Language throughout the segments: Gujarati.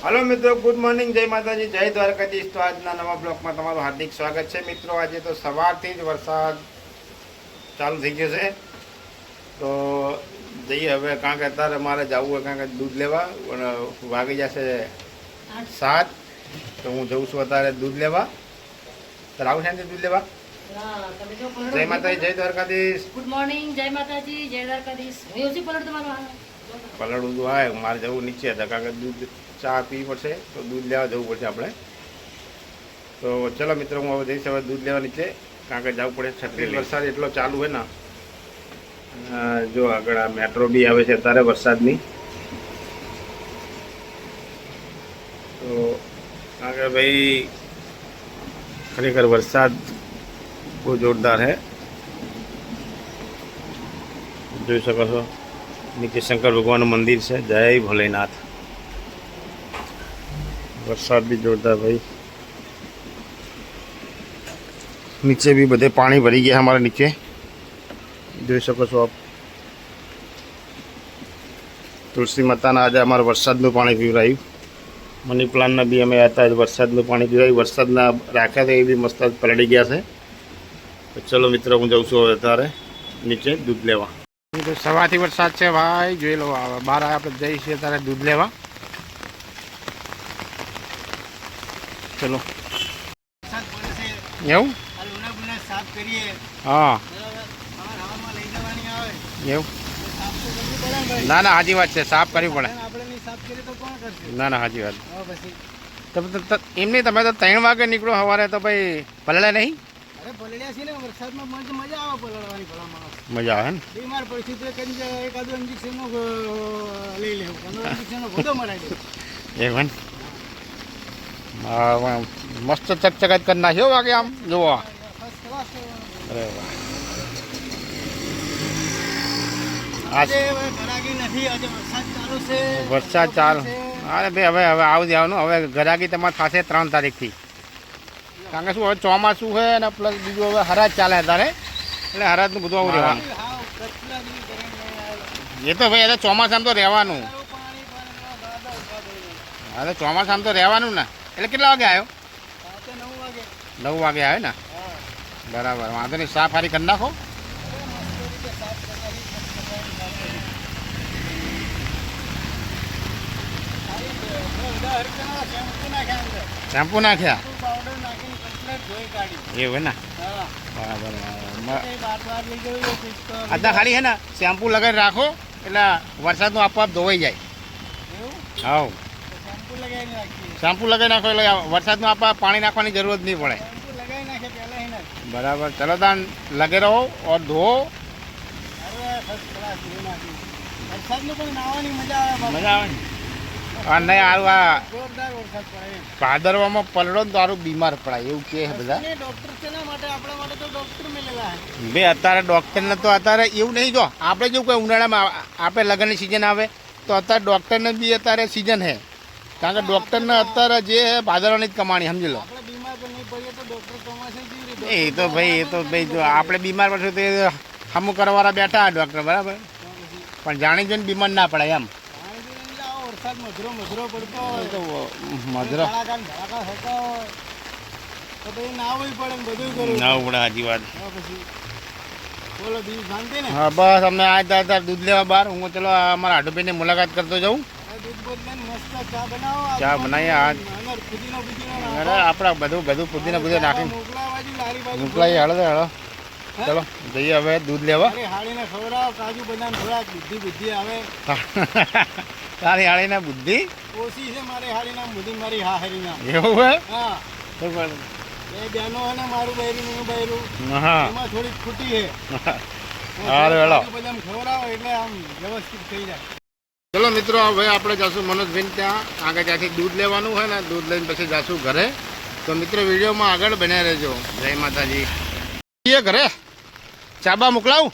हेलो मित्रों, गुड मॉर्निंग, जय माताजी, जय द्वारकाधीश। तो आज नवा ब्लॉक में तमाરું हार्दिक स्वागत है। मित्रों, आज तो सवारथी ज वरसाद चालू थी गयो है। तो जઈએ હવે કારણ કે અત્યારે મારે જવું હોય, કારણ કે દૂધ લેવા વાગી જશે 7। તો હું જઉં છું અત્યારે દૂધ લેવા। તો આવું છે દૂધ લેવા। જય માતાજી, જય દ્વારકાધીશ। ગુડ મોર્નિંગ, જય માતાજી, જય દ્વારકાધીશ। હું ઓછી પલટ તમારો પલળું તો આવે, મારે જવું નીચે હતા, કારણ કે દૂધ ચા પીવી પડશે, તો દૂધ લેવા જવું પડશે આપણે। તો ચલો મિત્રો, હું હવે જઈશ હવે દૂધ લેવા નીચે, કારણ કે જવું પડે છત્રી। વરસાદ એટલો ચાલુ હોય ને, જો આગળ આ મેટ્રો બી આવે છે અત્યારે વરસાદની। તો કારણ કે ભાઈ ખરેખર વરસાદ બહુ જોરદાર है। જોઈ શકો છો નીચે શંકર ભગવાનનું મંદિર છે। જય ભોલેનાથ। वरसाद भी जोरदार भाई। नीचे भी बधे पानी भरी गया हमारे नीचे, જોઈ શકો છો आप। तुलसी माता आज अमर वरसादનું पानी पीवराયું। मनी प्लांट भी अमे आता वरसादનું पानी पीवराયું। वरसादना राख्या था, ये भी मस्त पलड़ी गया है। तो चलो मित्रों, हूँ जाऊँ छूँ अत्यारे नीचे दूध लेवा। तो सवारथी वरसाद है भाई, જોઈ લો। बहार आप जईए अत्यारे दूध लेवा। चलो એવું હા એવું ના ના સાચી વાત છે, સાફ કરવી પડે। ના ના સાચી વાત। એમ નહીં, તમે તો 3 વાગે નીકળો સવારે, તો ભાઈ પલળે નહીં? મજા આવે ને? બીમાર પરિસ્થિતિ એકાદું ઇન્જેક્શન લઈ લેવું। એવું मस्त चकचकाट करना है आगे आम जो। अरे वाह, वरसाद चालू। अरे भाई हमें हमें आव जाओ हमें गरागी तमारे थशे 3 तारीख थी, कारण के शू हम चौमासू है ने प्लस बीजू हमें हराज चाले तारे એટલે હરાજનું બધું આવું રહેવાનું। એ તો ભાઈ ચોમાસામાં તો રહેવાનું। અરે ચોમાસામાં તો રહેવાનું ને। એટલે કેટલા વાગે આવ્યો? 9 વાગે આવ્યો ને? બરાબર, વાંધો નહીં, સાફ હારી કરી નાખો। શેમ્પુ નાખ્યા એવું ને? બરાબર। અત્યારે ખાલી है ને શેમ્પુ લગાવી રાખો, એટલે વરસાદનું આપોઆપ ધોવાઈ જાય। હા, શેમ્પू लगाई नाखो એટલે વરસાદનું આપા પાણી નાખવાની જરૂરત નહીં પડે। बराबर, चलो दान लगे रहो और धो। मजा આવે नहीं आरु आ भादरवामां पलड़ो तो आरु बीमार पड़ाय એવું કહે છે બધા। બે અત્યારે ડોક્ટરને તો અત્યારે એવું નહીં, જો આપણે જો કોઈ ઉનાળામાં આપણે લગ્નની સિઝન આવે તો અત્યારે ડોક્ટરને બી અત્યારે સિઝન है, કારણ કે ડોક્ટરને અત્યારે જે ભાદરવાની જ કમાણી, સમજી લો। એ તો ભાઈ જો આપણે બીમાર પડશું તો હમું કરવાવાળા બેઠા ડૉક્ટર, બરાબર, પણ જાણી જોઈને બીમાર ના પડાય એમ। મધરો ના પડે, સાચી વાત। હા બસ, અમે આ અત્યારે દૂધ લેવા બહાર। હું ચલો અમારા હાડુભાઈની મુલાકાત કરતો જાઉં। ચા બનાવીએ આજ। અરે આપણા બધું પુદીના બધું નાખીને મોકલાવીએ। હળો હળો, ચલો જઈએ હવે દૂધ લેવા। તારી હાળીના બુદ્ધિ ઓછી છે, મારી હાળીના બુદ્ધિ મારી હાહરીના। એવું હે? હા, બે બહેનો અને મારું બૈરું નું બૈરું, હા, એમાં થોડી ખૂટી છે। હાલો હેલો, બધા ખવડાવો એટલે આમ વ્યવસ્થિત થઈ જાય। ચલો મિત્રો, હવે આપણે જઈશું મનોજભાઈ ત્યાં, આગળ ત્યાંથી દૂધ લેવાનું હોય ને, દૂધ લઈને પછી જઈશું ઘરે। તો મિત્રો વિડીયોમાં આગળ બન્યા રહેજો। જય માતાજી। એ ઘરે ચાબા મોકલાવું?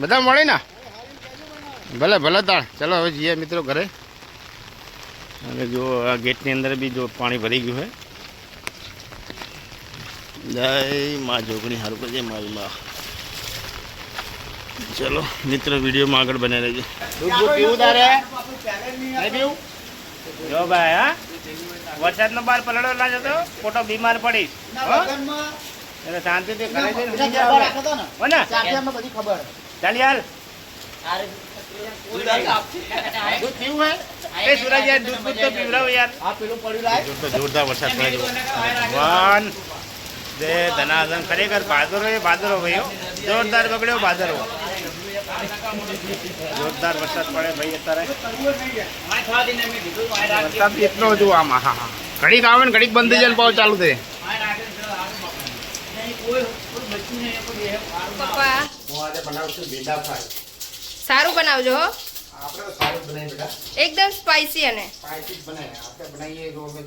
બધા મળે ને? ભલે ભલે તાણ। ચલો હવે જઈએ મિત્રો ઘરે। અને જો આ ગેટની અંદર બી જો પાણી ભરી ગયું છે। જય મા જોગણી, હારું કરજે મારી મા। ચલો મિત્ર વિડીયોમાં આગળ બનાવી રહેજો. દૂધ પીવું તારે નહીં પીવું? જો ભાઈ હા વરસાદનો બહાર પલળો ના જતો ખોટો બીમાર પડીશ એટલે શાંતિથી ઘરે જઈને સુઈ જાવ હો ને ચાલ યાર દૂધ પીવું હે એ સુરજ યાર દૂધ તો પીવડાવો યાર જોરદાર વરસાદ પડે છે ભગવાન દે ધનાધન ખરેખર ભાદરો એ ભાદરો ભાઈઓ જોરદાર બગડ્યો ભાદરો જોરદાર વરસાદ પડે ભાઈ અત્યારે વરસાદ એટલો જો આમાં હા ઘડીક આવે ને ઘડીક બંધ થઈ જાય ને પાવ ચાલુ થાય પપ્પા સારું બનાવજો હો આપણે તો સારું બનાવી બેટા એકદમ સ્પાઈસી અને સ્પાઈસી જ બનાવે આપણે બનાવીએ જો અમે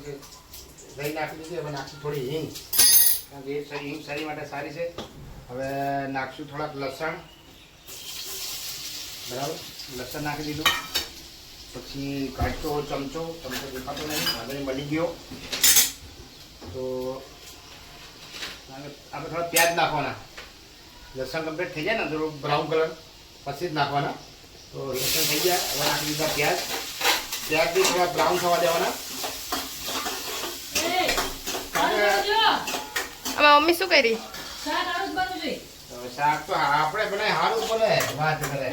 દહીં નાખી દીધી હવે નાખશું થોડી હિંગ કારણ કે હિંગ શરીર માટે સારી છે હવે નાખશું થોડાક લસણ બરાબર લસણ નાખી દીધું પછી કાઢતો ચમચો દેખાતો નહીં આગળ મળી ગયો તો આપણે થોડા પ્યાજ નાખવાના લસણ કમ્પ્લીટ થઈ જાય ને થોડું બ્રાઉન કલર પછી જ નાખવાના તો લસણ થઈ ગયા હવે નાખી દીધા પ્યાજ બી થોડા બ્રાઉન થવા દેવાના હવે મમ્મી શું કરી શાક તો આપણે બનાય સારું પડે વાત કરે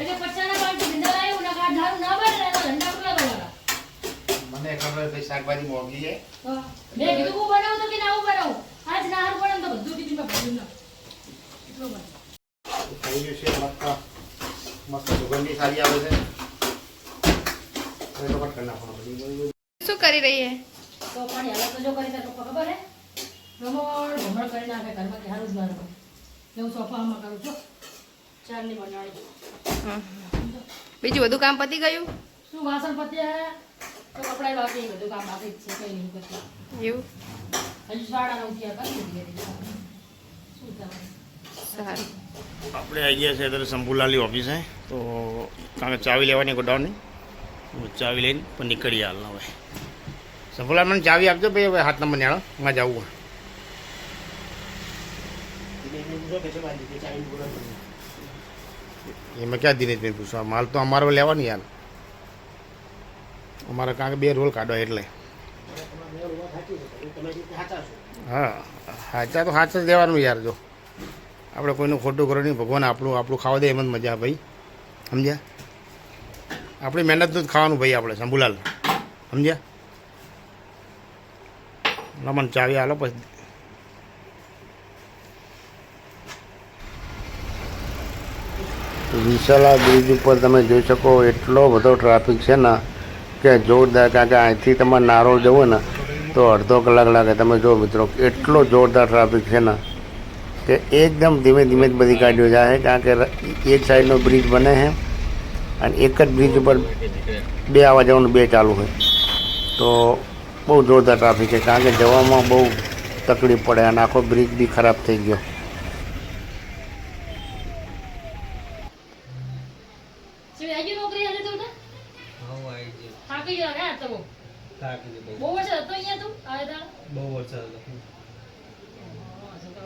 મને ખબર ભાઈ શાકભાજી મોંઘી છે થઈ ગયું છે મસ્ત સુગંધી સારી આવે છે શું કરી રહી હે તો પાણી હાલત તો જો કરી તાર પપ્પા ખબર હે ભમણ કરી નાખે ઘરમાં કે હારું જ બાર હું સોફામાં કરું છું ચારની બનાવી બીજું બધું કામ પતી ગયું શું વાસણ પત્યા તો કપડાં બાકી બધું કામ બાકી જ છે કઈ નહીં કરતું એવું હજુ 9:30 થયા કરી દીધી શું કરવાનું સારું આપણે આવી ગયા છે અત્યારે શંભુલાલની ઓફિસે તો કારણ કે ચાવી લેવાની ગોડાઉનની ચાવી લઈને પણ નીકળીએ હાલ હવે શંભુલાલ મને ચાવી આપજો ભાઈ હવે હાથ નંબર ન્યાળો માં જવું એમાં ક્યાં દિનેશભાઈ પૂછવા માલ તો અમારો લેવાની યાર અમારે કારણ કે 2 રોલ કાઢો એટલે હા સાચા તો સાચા જ દેવાનું યાર જો આપણે કોઈનું ખોટું કરો નહીં ભગવાન આપણું ખાવા દે એમ જ મજા ભાઈ સમજ્યા આપણી મહેનતનું જ ખાવાનું ભાઈ આપણે શંભુલાલ સમજ્યા મને ચાવી હાલો પછી વિશાલા બ્રિજ ઉપર તમે જોઈ શકો એટલો બધો ટ્રાફિક છે ને કે જોરદાર કારણ કે અહીંથી તમારે નારોલ જવું ને તો અડધો કલાક લાગે તમે જો મિત્રો એટલો જોરદાર ટ્રાફિક છે ને કે એકદમ ધીમે ધીમે જ બધી ગાડીઓ જાય કારણ કે એક સાઈડનો બ્રિજ બને છે અને એક જ બ્રિજ ઉપર 2 આવવા જવાનું 2 ચાલુ હોય તો બહુ જોરદાર ટ્રાફિક છે કારણ કે જવામાં બહુ તકલીફ પડે અને આખો બ્રિજ બી ખરાબ થઈ ગયો નોકરી હાલે તો થાકી ગયો ને તો બહુ વરસાદ હતો અહીંયા તું આવે તાર બહુ વરસાદ હતો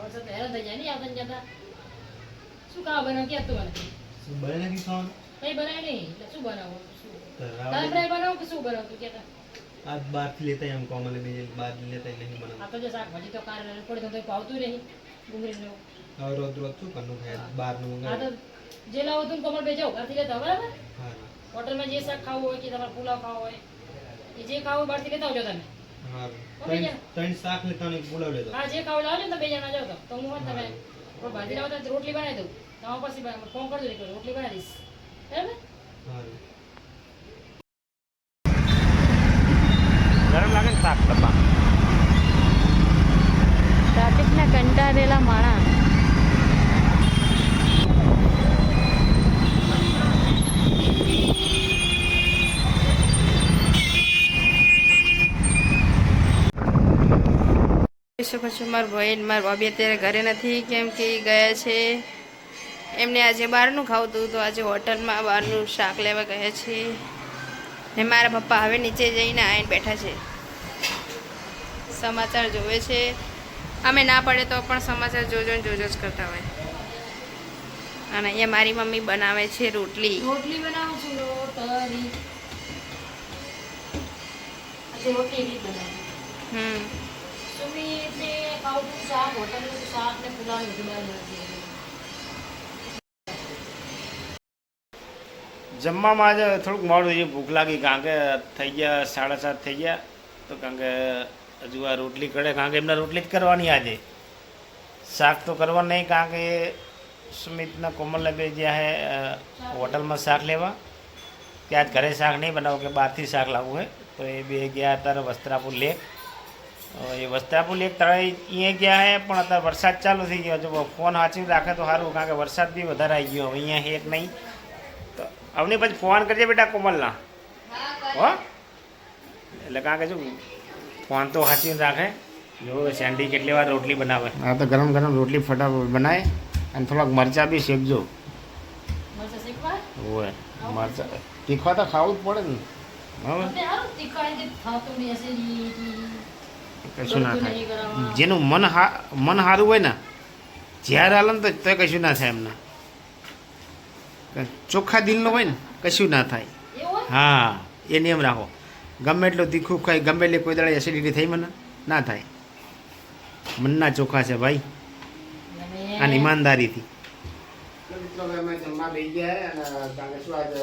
વરસાદ હેરાન થઈ જાય ને આવતા જતા શું ખાવા બનાવ કે તું મને શું બને નથી ખાવાનું કઈ બનાય નહીં એટલે શું બનાવો શું રાવણ દાળ ફ્રાય બનાવો કે શું બનાવો તું કેતા આજ બહારથી લેતા એમ કોમલ બીજે બહાર લેતા નહીં બનાવ આ તો જે શાકભાજી તો કાર પડે તો પાવતું નહીં ડુંગળી હવે રોજ રોજ શું કરવું ખાય બહારનું આ મંગાવે તો જે લાવો તું કમર બે જાઓ ઘરથી લેતા બરાબર હા હોટલમાં જે શાક ખાવું હોય કે તમારે પુલાવ ખાવો હોય એ જે ખાવું બહારથી લેતા આવજો તમે હા ઓકે, ત્રણ શાક લેતા ને પુલાવ લેતો હા જે ખાવું લાવજો ને તો 2 જણા જાઓ તો હું હોત તમે ભાજી લાવો તો રોટલી બનાવી દઉં તમારા પછી ફોન કરજો એક રોટલી બનાવી દઈશ બરાબર હા ગરમ લાગે ને શાક ડબ્બા ટ્રાફિકના કંટાળેલા માણા પછી મારા ભાઈ ને મારા ભાભી અત્યારે ઘરે નથી કેમ કે ઈ ગયા છે એમને આજે બહારનું ખાવું તો આજે હોટલમાં બહારનું શાક લેવા ગયા છે ને મારા પપ્પા હવે નીચે જઈને આવીને બેઠા છે સમાચાર જોવે છે અમે ના પડે તો પણ સમાચાર જોજો ને જોજો જ કરતા હોય અને અહીંયા મારી મમ્મી બનાવે છે રોટલી. રોટલી બનાવું છું રોટલી. આજે રોટલી એવી જ બનાવી. સુમિતને ખાવું શાક, હોટલનું શાક ને પુલાવ બધું બનાવી. જમવામાં આજે થોડુંક મોડું થઈ ગયું, ભૂખ લાગી, કારણ કે થઈ ગયા 7:30 થઈ ગયા. તો કારણ કે હજુ આ રોટલી કરે, કારણ કે એમને રોટલી જ કરવાની આજે, શાક તો કરવાનું નહીં, કારણ કે સુમિતના કોમલને બે જ્યાં હે હોટલમાં શાક લેવા, કે આજ ઘરે શાક નહીં બનાવો, કે બહારથી શાક લાવવું હોય. તો એ બે ગયા અત્યારે વસ્ત્રાપુર લેક. એ વસ્ત્રાપુર લેક તળાવ અહીંયા ગયા હે, પણ અત્યારે વરસાદ ચાલુ થઈ ગયો. જો ફોન સાચવી રાખે તો સારું, કારણ કે વરસાદ બી વધારે આવી ગયો અહીંયા એક નહીં. તો અવની પછી ફોન કરજે બેટા કોમલના, હો, એટલે કારણ કે જો ફોન તો સાચવીને રાખે. જો સેન્ડી કેટલી વાર રોટલી બનાવે. હા, તો ગરમ ગરમ રોટલી ફટાફટ બનાવે, અને થોડાક મરચાં બી શેકજો. મરચાં શેકવા હોય મરચાં તીખા તો ખાવું જ પડે ને. બરાબર, તમને આવું તીખાઈ કે ખાતું નહીં હશે કશું ના થાય. જેનું મન સારું હોય ને, જ્યારે હાલે ને તો કશું ના થાય એમને. ચોખ્ખા દિલનો હોય ને કશું ના થાય. એવું હા, એ નિયમ રાખો. ગમે એટલું તીખું ખાય, ગમે એટલે કોઈ દાડે એસિડિટી થઈ મને ના થાય. મનના ચોખ્ખા છે ભાઈ, અને ઈમાનદારીથી. મિત્રો અમે જમવા બેસી ગયા, અને કારણ કે શું આજે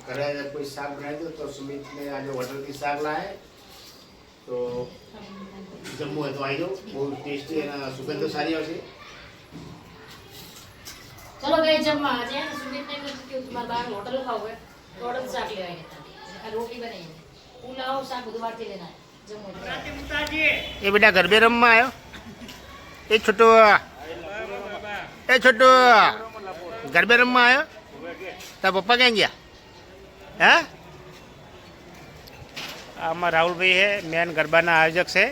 ઘરે કોઈ શાક બનાવી દો, તો સુમિતને આજે હોટલથી શાક લાવે. તો જમવું હોય તો આવી જાઓ, બહુ ટેસ્ટી અને સુગંધ તો સારી આવશે. ચલો ગઈ જમવા. આજે સુમિતને કીધું કે તમારે બહાર હોટલ ખાવું હોય તો હોટલ શાક લેવાય નહીં, રોટલી બનાવી પુલાવ શાક બધું વારથી લેના જમવું. એ બેટા ગરબે રમવા આવ્યો. એ છોટો ગરબે રમવા આવ્યો. તારા પપ્પા ક્યાં ગયા? હે, આમાં રાહુલભાઈ છે, મેન ગરબાના આયોજક છે.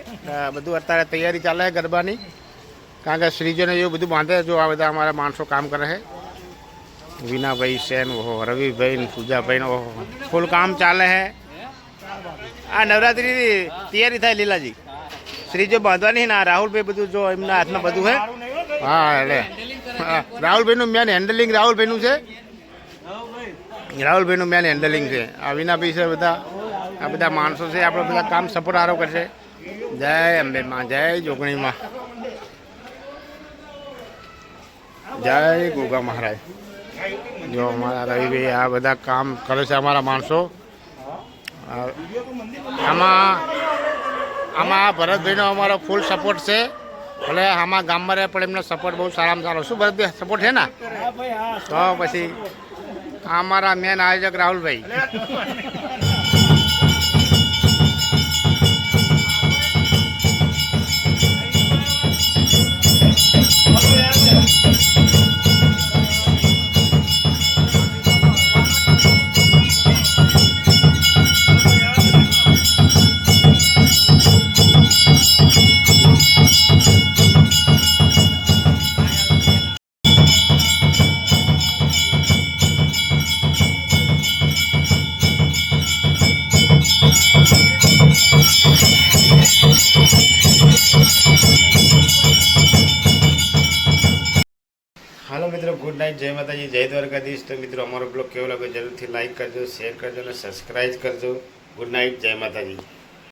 બધું અત્યારે તૈયારી ચાલે છે ગરબાની, કારણ કે શ્રીજોને એવું બધું બાંધે. જો આ બધા અમારા માણસો કામ કરે છે, વિનાભાઈ છે, ઓહો રવિભાઈ ને પૂજાભાઈ ને, ઓહો ફૂલ કામ ચાલે છે. આ નવરાત્રિની તૈયારી થાય લીલાજી. શ્રીજો બાંધવાની ને આ રાહુલભાઈ બધું જો એમના હાથમાં બધું છે. હા, એટલે રાહુલભાઈનું મેન હેન્ડલિંગ રાહુલભાઈનું છે. રાહુલભાઈનું મેન હેન્ડલિંગ છે. આ વિનાભાઈ છે, બધા આ બધા માણસો છે, આપણે બધા કામ સપોર્ટ આરો કરશે. જય અંબે માં, જય જોગણીમાં, જય ગોગા મહારાજ. જો અમારા રવિભાઈ આ બધા કામ કરે છે, અમારા માણસો. આમાં ભરતભાઈનો અમારો ફૂલ સપોર્ટ છે. ભલે આમાં ગામમાં રહે, પણ એમનો સપોર્ટ બહુ સારામાં સારો. શું ભરતભાઈ સપોર્ટ છે ને? તો પછી અમારા મેન આયોજક રાહુલભાઈ. હાલો મિત્રો, ગુડ નાઇટ, જય માતાજી, જય દ્વારકાધીશ. તો મિત્રો અમારો બ્લોગ કેવો લાગ્યો જરૂરથી લાઈક કરજો, શેર કરજો અને સબસ્ક્રાઈબ કરજો. ગુડ નાઇટ, જય માતાજી.